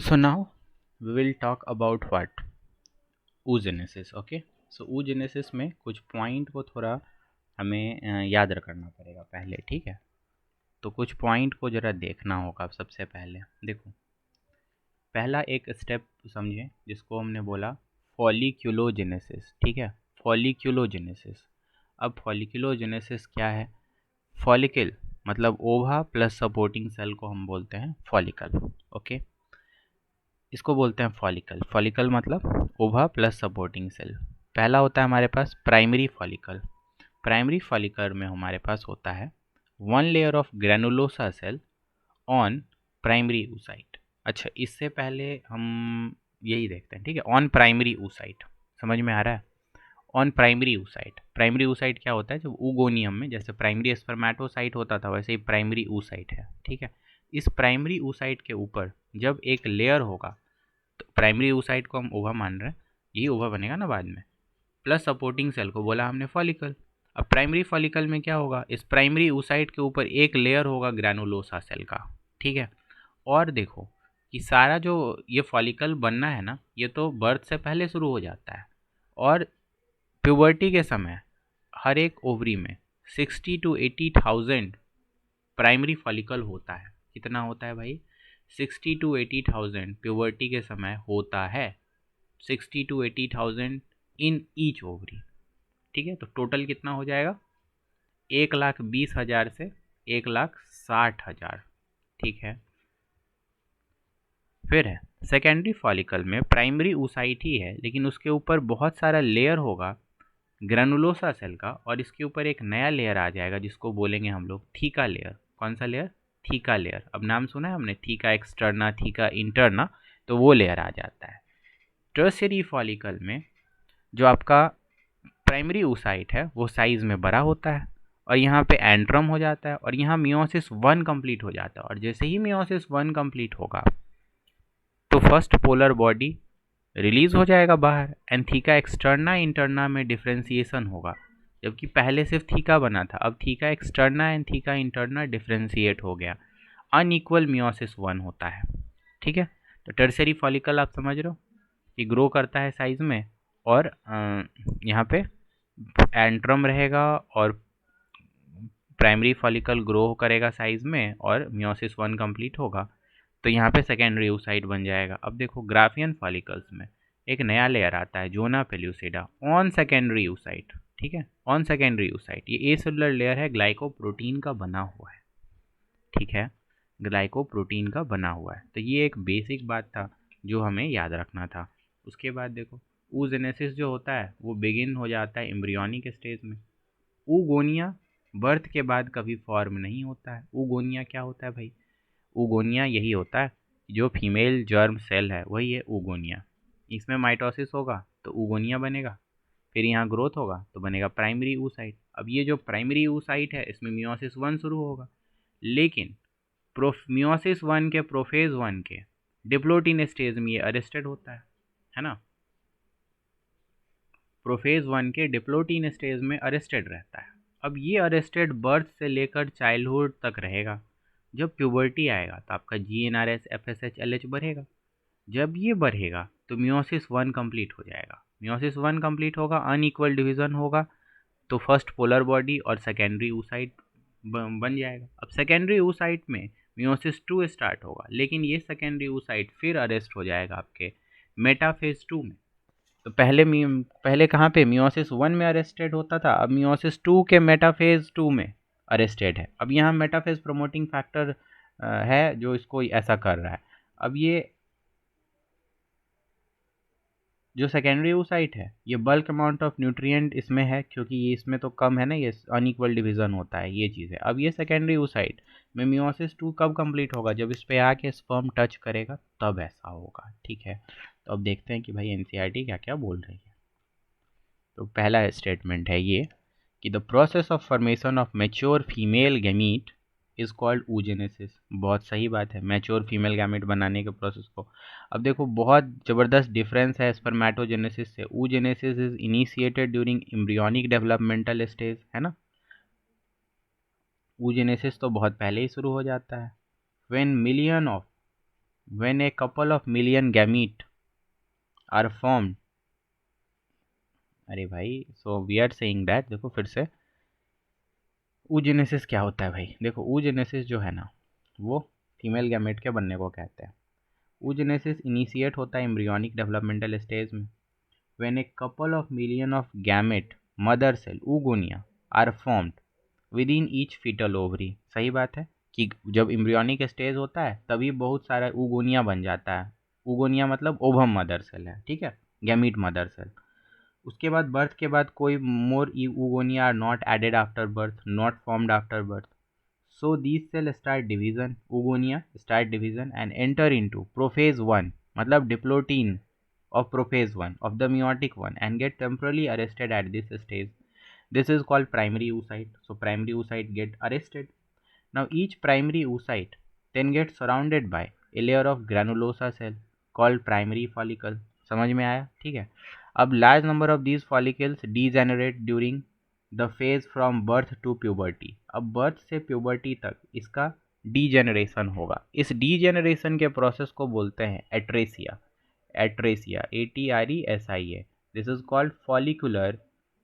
So now we will talk about what? oogenesis. Okay, so oogenesis में कुछ point को थोड़ा हमें याद रखना पड़ेगा पहले, ठीक है। तो कुछ पॉइंट को ज़रा देखना होगा। सबसे पहले देखो, पहला एक स्टेप समझें जिसको हमने बोला फॉलिक्यूलोजेनेसिस, ठीक है। फॉलिक्यूलोजेनेसिस। अब फॉलिक्यूलोजेनेसिस क्या है? फॉलिकल मतलब ओवा प्लस सपोर्टिंग सेल को हम बोलते हैं फॉलिकल। ओके, इसको बोलते हैं फॉलिकल। फॉलिकल मतलब ओवा प्लस सपोर्टिंग सेल। पहला होता है हमारे पास प्राइमरी फॉलिकल। प्राइमरी फॉलिकल में हमारे पास होता है one layer of granulosa cell on primary oocyte। अच्छा, इससे पहले हम यही देखते हैं, ठीक है। ऑन प्राइमरी oocyte, समझ में आ रहा है? On primary oocyte। Primary oocyte क्या होता है? जब ऊगोनियम में जैसे प्राइमरी स्पर्मेटोसाइट होता था वैसे ही प्राइमरी oocyte है, ठीक है। इस प्राइमरी oocyte के ऊपर जब एक लेयर होगा, तो प्राइमरी oocyte को हम ओवा मान रहे हैं, यही ओवा बनेगा ना बाद में, प्लस सपोर्टिंग सेल को बोला हमने फॉलिकल। अब प्राइमरी फॉलिकल में क्या होगा? इस प्राइमरी oocyte के ऊपर एक लेयर होगा ग्रैनुलोसा सेल का, ठीक है। और देखो कि सारा जो ये फॉलिकल बनना है ना, ये तो बर्थ से पहले शुरू हो जाता है, और प्यूबर्टी के समय हर एक ओवरी में 60 to 80,000 प्राइमरी फॉलिकल होता है। कितना होता है भाई? 60 to 80,000 प्यूबर्टी के समय होता है। 60 to 80,000 इन ईच ओवरी, ठीक है। तो टोटल कितना हो जाएगा? 1,20,000 से 1,60,000, ठीक है। फिर है सेकेंडरी फॉलिकल में प्राइमरी oocyte ही है, लेकिन उसके ऊपर बहुत सारा लेयर होगा ग्रेनुलोसा सेल का, और इसके ऊपर एक नया लेयर आ जाएगा जिसको बोलेंगे हम लोग थीका लेयर। कौन सा लेयर? Theca layer. अब नाम सुना है हमने, थीका एक्सटर्ना, थीका इंटरना, तो वो लेयर आ जाता है। टर्शियरी फॉलिकल में जो आपका प्राइमरी oocyte है वो साइज़ में बड़ा होता है, और यहाँ पे एंट्रम हो जाता है, और यहाँ मियोसिस 1 कंप्लीट हो जाता है। और जैसे ही मियोसिस 1 कंप्लीट होगा तो फर्स्ट पोलर बॉडी रिलीज हो जाएगा बाहर, एंड थीका एक्सटर्ना इंटरना में डिफ्रेंसिएशन होगा। जबकि पहले सिर्फ थीका बना था, अब theca externa and theca interna differentiate हो गया। अनइक्वल मियोसिस 1 होता है, ठीक है। तो टर्शियरी फॉलिकल आप समझ रहे हो कि ग्रो करता है साइज में, और यहाँ पे एंट्रम रहेगा, और प्राइमरी फॉलिकल ग्रो करेगा साइज में, और मियोसिस 1 कंप्लीट होगा तो यहाँ पे सेकेंडरी oocyte बन जाएगा। अब देखो ग्राफियन फॉलिकल्स में एक नया लेयर आता है जोना पेल्यूसिडा ऑन सेकेंडरी oocyte, ठीक है। ऑन सेकेंडरी oocyte ये ए सेलुलर लेयर है, ग्लाइकोप्रोटीन का बना हुआ है, ठीक है। ग्लाइकोप्रोटीन का बना हुआ है। तो ये एक बेसिक बात था जो हमें याद रखना था। उसके बाद देखो oogenesis जो होता है वो बिगिन हो जाता है एम्ब्रियोनिक स्टेज में। ऊगोनिया बर्थ के बाद कभी फॉर्म नहीं होता है। ऊगोनिया क्या होता है भाई? ऊगोनिया यही होता है, जो फीमेल जर्म सेल है वही है ऊगोनिया। इसमें माइटोसिस होगा तो ऊगोनिया बनेगा, फिर यहाँ ग्रोथ होगा तो बनेगा प्राइमरी oocyte। अब ये जो प्राइमरी oocyte है इसमें मियोसिस 1 शुरू होगा, लेकिन मियोसिस 1 के प्रोफेज 1 के डिप्लोटिन स्टेज में ये अरेस्टेड होता है ना। प्रोफेज 1 के डिप्लोटिन स्टेज में अरेस्टेड रहता है। अब ये अरेस्टेड बर्थ से लेकर चाइल्डहुड तक रहेगा। जब प्यूबर्टी आएगा तो आपका GnRH FSH LH बढ़ेगा। जब ये बढ़ेगा तो मियोसिस 1 कंप्लीट हो जाएगा। मियोसिस 1 कंप्लीट होगा, अनइक्वल डिवीजन होगा, तो फर्स्ट पोलर बॉडी और सेकेंडरी oocyte बन जाएगा। अब सेकेंडरी oocyte में मियोसिस 2 स्टार्ट होगा, लेकिन ये सेकेंडरी oocyte फिर अरेस्ट हो जाएगा आपके मेटाफेज 2 में। तो पहले कहाँ पे मियोसिस 1 में अरेस्टेड होता था, अब मियोसिस 2 के मेटाफेज 2 में अरेस्टेड है। अब यहाँ मेटाफेज प्रोमोटिंग फैक्टर है जो इसको ऐसा कर रहा है। अब ये जो सेकेंडरी oocyte है ये बल्क अमाउंट ऑफ न्यूट्रिएंट इसमें है, क्योंकि ये इसमें तो कम है ना, ये अनइक्वल डिवीजन होता है, ये चीज़ है। अब ये सेकेंडरी oocyte में मियोसिस 2 कब कंप्लीट होगा? जब इस पे आके स्पर्म टच करेगा तब ऐसा होगा, ठीक है। तो अब देखते हैं कि भाई NCERT क्या क्या बोल रही है। तो पहला स्टेटमेंट है ये कि the process of formation of mature female gamete is called oogenesis। बहुत सही बात है, मैच्योर फीमेल गैमेट बनाने के प्रोसेस को। अब देखो बहुत ज़बरदस्त डिफरेंस है स्पर्मेटोजेनेसिस से। oogenesis is initiated during embryonic developmental stage, है ना। oogenesis तो बहुत पहले ही शुरू हो जाता है। When million of when a couple of million gamete are formed. अरे भाई, so we are saying that, देखो फिर से, oogenesis क्या होता है भाई? देखो oogenesis जो है ना, वो फीमेल गैमेट के बनने को कहते हैं। oogenesis इनिशिएट होता है एम्ब्रियोनिक डेवलपमेंटल स्टेज में, when a couple of million of gamete mother cell oogonia are formed within each foetal ovary. सही बात है कि जब एम्ब्रियोनिक स्टेज होता है तभी बहुत सारा oogonia बन जाता है। oogonia मतलब ओवम मदर सेल है, ठीक है, गैमीट मदर सेल। उसके बाद बर्थ के बाद कोई more oogonia are not added after birth, not formed after birth. So these cells start division, oogonia start division and enter into prophase 1, मतलब diplotin of prophase 1 of the meiotic one and get temporarily arrested at this stage. This is called primary oocyte. So primary oocyte get arrested. Now each primary oocyte then gets surrounded by a layer of granulosa cell called primary follicle. समझ में आया? ठीक है। अब large number of these follicles degenerate during the phase from birth to puberty. अब birth से puberty तक इसका डीजेनरेशन होगा। इस डीजेनरेशन के प्रोसेस को बोलते हैं atresia. Atresia, ATRESIA। This is called follicular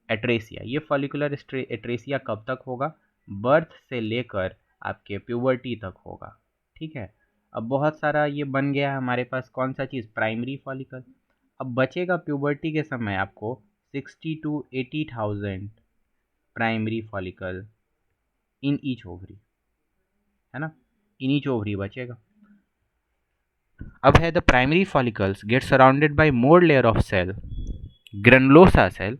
atresia. ये फॉलिकुलर एट्रेसिया कब तक होगा? बर्थ से लेकर आपके प्यूबर्टी तक होगा, ठीक है। अब बहुत सारा ये बन गया हमारे पास, कौन सा चीज़? Primary follicle. अब बचेगा प्यूबर्टी के समय आपको 60 to 80,000 primary follicle in each ovary, है ना, इन ईच ओवरी बचेगा। अब है the primary follicles get surrounded by more layer of cell, granulosa cell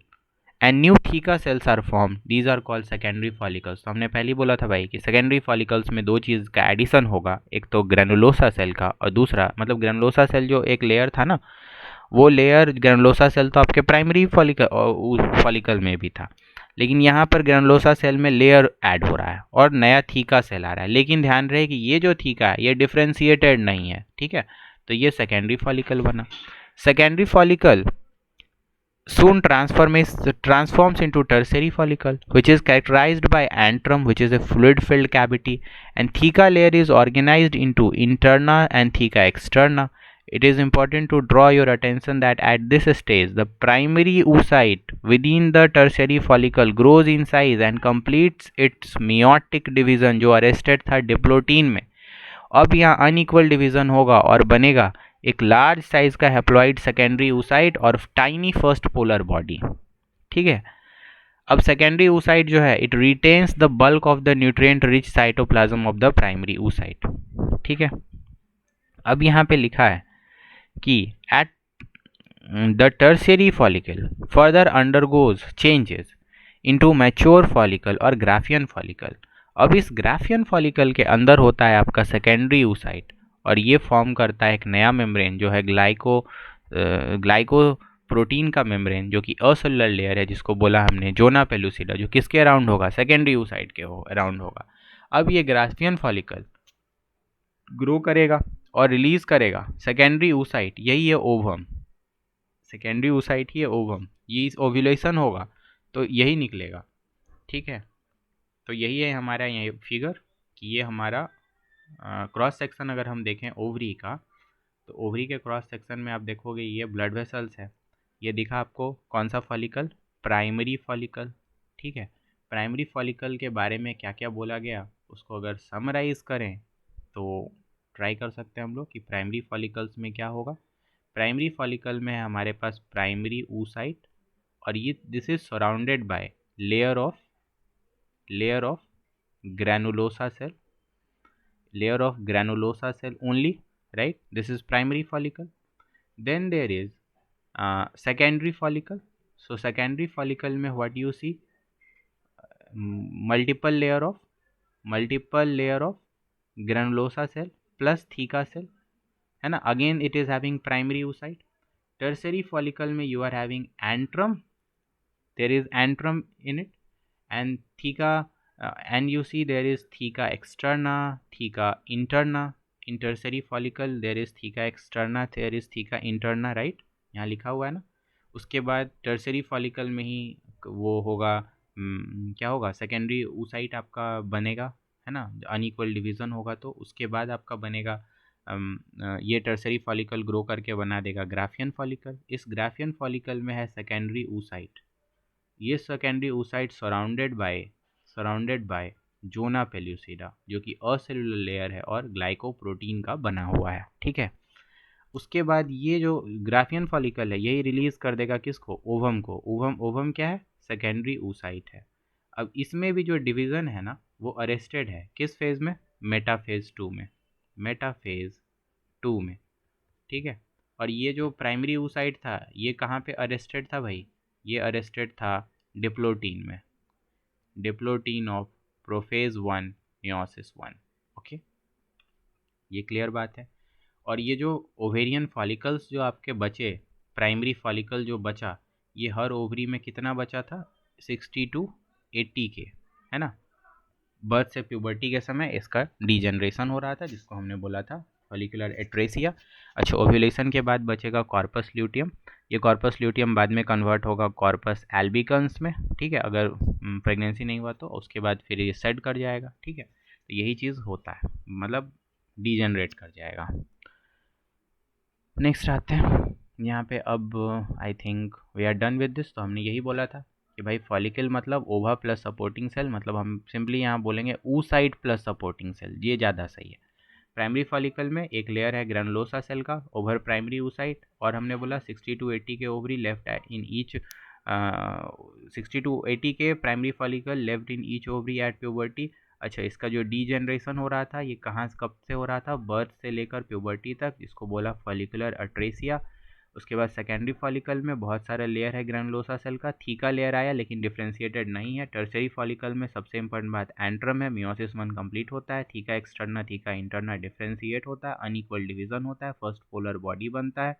and new theca cells are form, these are called secondary follicles. तो हमने पहले ही बोला था भाई कि सेकेंडरी फॉलिकल्स में दो चीज़ का एडिशन होगा, एक तो ग्रेनुलोसा सेल का और दूसरा, मतलब ग्रेनुलोसा सेल जो एक लेयर था ना, वो लेयर ग्रेनुलोसा सेल तो आपके प्राइमरी फॉलिकल में भी था, लेकिन यहाँ पर ग्रेनुलोसा सेल में लेयर ऐड हो रहा है और नया थीका सेल आ रहा है। लेकिन ध्यान रहे कि ये जो थीका है ये डिफ्रेंशिएटेड नहीं है, ठीक है, तो ये सेकेंडरी फॉलिकल बना। Secondary follicle soon transforms into tertiary follicle, which is characterized by antrum, which is a fluid filled cavity, and theca layer is organized into interna and theca externa. It is important to draw your attention that at this stage the primary oocyte within the tertiary follicle grows in size and completes its meiotic division जो arrested था diplotene में। अब यहाँ unequal division होगा और बनेगा एक large size का हेप्लॉइड सेकेंडरी oocyte और टाइनी फर्स्ट पोलर बॉडी, ठीक है। अब सेकेंडरी oocyte जो है it retains the bulk of the nutrient rich cytoplasm of the primary oocyte, ठीक है। अब यहाँ पे लिखा है कि at the tertiary follicle further undergoes changes into mature follicle और ग्राफियन फॉलिकल। अब इस ग्राफियन फॉलिकल के अंदर होता है आपका सेकेंडरी oocyte और ये फॉर्म करता है एक नया मेम्ब्रेन जो है ग्लाइको प्रोटीन का मेम्ब्रेन, जो कि असेलुलर लेयर है, जिसको बोला हमने जोना पेलुसिडा, जो किसके अराउंड होगा? सेकेंडरी oocyte के अराउंड होगा। अब ये ग्राफियन फॉलिकल ग्रो करेगा और रिलीज करेगा सेकेंडरी oocyte, यही है ओवम। सेकेंडरी oocyte ही है ओवम, ये इस ओव्यूलेशन होगा तो यही निकलेगा, ठीक है। तो यही है हमारा ये फिगर कि ये हमारा क्रॉस सेक्शन अगर हम देखें ओवरी का, तो ओवरी के क्रॉस सेक्शन में आप देखोगे ये ब्लड वेसल्स है। ये दिखा आपको कौन सा फॉलिकल? प्राइमरी फॉलिकल, ठीक है। प्राइमरी फॉलिकल के बारे में क्या क्या बोला गया उसको अगर समराइज करें तो ट्राई कर सकते हैं हम लोग कि प्राइमरी फॉलिकल्स में क्या होगा। प्राइमरी फॉलिकल में हमारे पास प्राइमरी oocyte और ये this is surrounded by layer of granulosa cell, layer of granulosa cell only, right? This is primary follicle. Then there is secondary follicle. So secondary follicle में what you see? multiple layer of granulosa cell plus theca cell, है ना। again it is having primary oocyte. tertiary follicle में you are having antrum, there is antrum in it, and theca and you see there is theca externa, theca interna. in tertiary follicle there is theca externa, there is theca interna, right? यहाँ लिखा हुआ है ना। उसके बाद tertiary follicle में ही वो होगा, क्या होगा? सेकेंडरी oocyte आपका बनेगा, है ना। अनइक्वल डिवीज़न होगा तो उसके बाद आपका बनेगा ये टर्सरी फॉलिकल ग्रो करके बना देगा ग्राफियन फॉलिकल। इस ग्राफियन फॉलिकल में है सेकेंडरी oocyte। ये secondary oocyte surrounded by zona pellucida, जो कि असेलुलर लेयर है और ग्लाइकोप्रोटीन का बना हुआ है। ठीक है, उसके बाद ये जो ग्राफियन फॉलिकल है यही रिलीज कर देगा किसको, ओवम को। ओवम क्या है, सेकेंडरी oocyte है। अब इसमें भी जो डिवीज़न है ना वो अरेस्टेड है किस फेज़ में, मेटाफेज 2 में, मेटाफेज 2 में। ठीक है, और ये जो प्राइमरी oocyte था ये कहाँ पे अरेस्टेड था भाई, ये अरेस्टेड था डिप्लोटीन में, diplotene of prophase 1 meiosis 1। Okay, ये क्लियर बात है। और ये जो ओवेरियन फॉलिकल्स जो आपके बचे, प्राइमरी फॉलिकल जो बचा, ये हर ओवरी में कितना बचा था, 60 to 80 के, है ना। बर्थ से प्यूबर्टी के समय इसका डीजनरेशन हो रहा था, जिसको हमने बोला था फॉलिकुलर एट्रेसिया। अच्छा, ओव्यूलेशन के बाद बचेगा कॉर्पस ल्यूटियम। ये कॉर्पस ल्यूटियम बाद में कन्वर्ट होगा कॉर्पस एल्बिकन्स में। ठीक है, अगर प्रेगनेंसी नहीं हुआ तो उसके बाद फिर ये सेट कर जाएगा। ठीक है, तो यही चीज़ होता है, मतलब डीजनरेट कर जाएगा। नेक्स्ट आते हैं यहाँ पे। अब I think we are done with this. तो हमने यही बोला था कि भाई फॉलिकल मतलब ओवा प्लस सपोर्टिंग सेल, मतलब हम सिंपली यहाँ बोलेंगे oocyte प्लस सपोर्टिंग सेल, ये ज़्यादा सही है। प्राइमरी फॉलिकल में एक लेयर है ग्रैनुलोसा सेल का ओवर प्राइमरी oocyte, और हमने बोला 60 to 80 के ovary left in each, 60 to 80 के primary follicle left in each ovary at puberty. अच्छा, इसका जो डी जनरेशन हो रहा था ये कहाँ कब से हो रहा था, बर्थ से लेकर प्यूबर्टी तक, इसको बोला फॉलिकुलर अट्रेसिया। उसके बाद सेकेंडरी फॉलिकल में बहुत सारा लेयर है ग्रैनुलोसा सेल का, थीका लेयर आया लेकिन डिफ्रेंशिएटेड नहीं है। टर्सरी फॉलिकल में सबसे इंपॉर्टेंट बात एंट्रम है, मियोसिस 1 कंप्लीट होता है, theca externa theca interna differentiate होता है, अनइक्वल डिवीजन होता है, फर्स्ट पोलर बॉडी बनता है,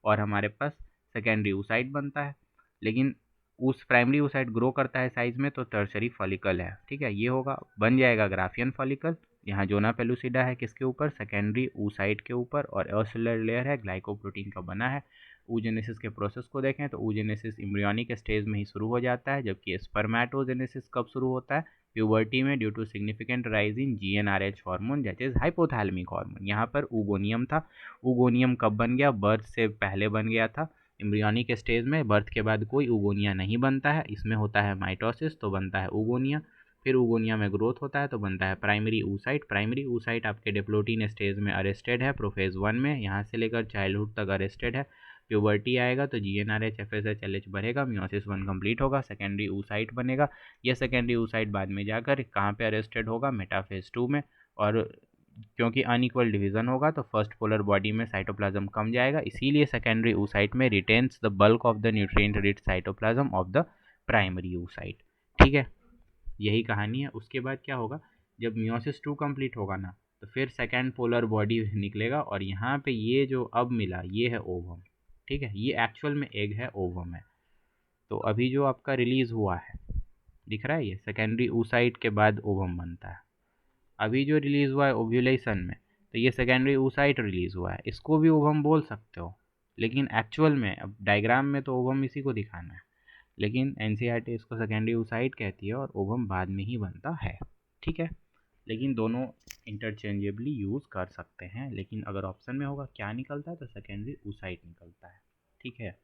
और हमारे पास सेकेंडरी oocyte बनता है। लेकिन उस प्राइमरी oocyte ग्रो करता है साइज में तो टर्सरी फॉलिकल है। ठीक है, ये होगा, बन जाएगा ग्राफियन फॉलिकल। यहाँ जोना पेलुसिडा है किसके ऊपर, सेकेंडरी oocyte के ऊपर, और एसेलुलर लेयर है ग्लाइकोप्रोटीन का बना है। oogenesis के प्रोसेस को देखें तो oogenesis एम्ब्रियोनिक स्टेज में ही शुरू हो जाता है, जबकि स्पर्मेटोजेनेसिस कब शुरू होता है, प्यूबर्टी में, due to significant rise in GnRH hormone that is hypothalamic hormone. यहाँ पर ऊगोनियम था, ऊगोनियम कब बन गया, बर्थ से पहले बन गया था एम्ब्रियोनिक स्टेज में, बर्थ के बाद कोई ऊगोनिया नहीं बनता है, इसमें होता है माइटोसिस तो बनता है ऊगोनिया, फिर ऊगोनिया में ग्रोथ होता है तो बनता है प्राइमरी oocyte। प्राइमरी oocyte आपके डिप्लोटीन स्टेज में अरेस्टेड है प्रोफेज 1 में, यहाँ से लेकर चाइल्डहुड तक अरेस्टेड है। प्यूबर्टी आएगा तो GnRH FSH LH बढ़ेगा, मियोसिस 1 कंप्लीट होगा, सेकेंडरी oocyte बनेगा। यह सेकेंडरी oocyte बाद में जाकर कहाँ पे अरेस्टेड होगा, मेटाफेज 2 में, और क्योंकि अनइक्वल डिवीजन होगा तो फर्स्ट पोलर बॉडी में साइटोप्लाज्म कम जाएगा, इसीलिए सेकेंडरी oocyte में retains the bulk of the nutrient rich cytoplasm of the primary oocyte। ठीक है, यही कहानी है। उसके बाद क्या होगा, जब मियोसिस 2 कंप्लीट होगा ना तो फिर सेकेंड पोलर बॉडी निकलेगा, और यहाँ पे ये जो अब मिला ये है ओवम। ठीक है, ये एक्चुअल में एग है, ओवम है। तो अभी जो आपका रिलीज हुआ है दिख रहा है, ये सेकेंडरी oocyte के बाद ओवम बनता है। अभी जो रिलीज़ हुआ है ओव्यूलेशन में तो ये सेकेंडरी oocyte रिलीज़ हुआ है, इसको भी ओवम बोल सकते हो, लेकिन एक्चुअल में अब डायग्राम में तो ओवम इसी को दिखाना है, लेकिन NCERT इसको सेकेंडरी oocyte कहती है और ओवम बाद में ही बनता है। ठीक है, लेकिन दोनों इंटरचेंजेबली यूज़ कर सकते हैं, लेकिन अगर ऑप्शन में होगा क्या निकलता है तो सेकेंडरी oocyte निकलता है। ठीक है।